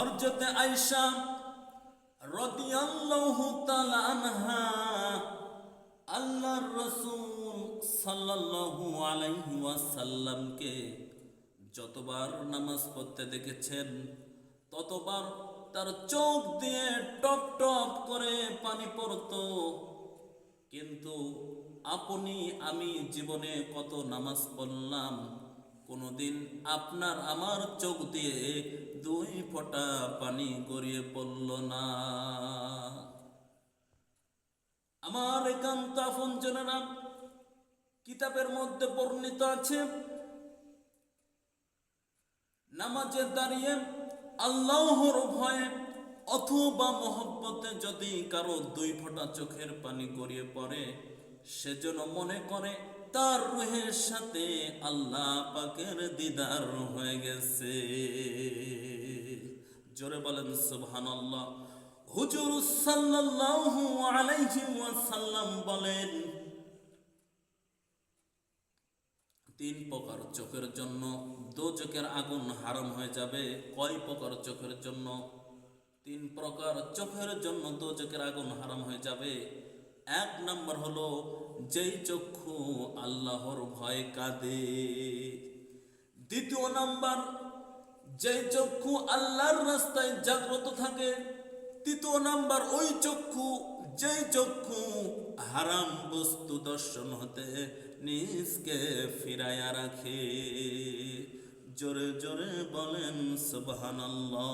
হযরত আয়েশা রাদিয়াল্লাহু তাআলা আনহা আল্লাহর রাসূল সাল্লাল্লাহু আলাইহি ওয়াসাল্লামকে যতবার নামাজ পড়তে দেখেছেন ততবার তার চোখ দিয়ে টপ টপ করে পানি পড়তো। কিন্তু আপনি আমি জীবনে কত নামাজ পড়লাম, কোনোদিন আপনার আমার চোখ দিয়ে দুই ফোঁটা পানি গড়িয়ে পড়ল না। আমার একান্ত আপনজনেরা, কিতাবের মধ্যে বর্ণিত আছে নামাজে দাঁড়িয়ে আল্লাহর ভয়ে অথবা মহব্বতে যদি কারো দুই ফোঁটা চোখের পানি গড়িয়ে পড়ে, সেজন্য মনে করে তার রূহের সাথে আল্লাহ পাকের দিদার হয়ে গেছে। জোরে বলেন সুবহানাল্লাহ। হুজুর সাল্লাল্লাহু আলাইহি ওয়াসাল্লাম বলেন, তিন প্রকার চোখের জন্য দোজখের আগুন হারাম হয়ে যাবে। কয় প্রকার চোখের জন্য? তিন প্রকার চোখের জন্য দোজখের আগুন হারাম হয়ে যাবে। এক নম্বর হলো যেই চক্ষু আল্লাহর ভয়ে কাঁদে। দ্বিতীয় নাম্বার যেই চক্ষু আল্লাহর রাস্তায় জাগ্রত থাকে। তৃতীয় নাম্বার ওই চক্ষু যেই চক্ষু হারাম বস্তু দর্শন হতে নিজকে ফিরাইয়া রাখে। জোরে জোরে বলেন সুবহানাল্লাহ।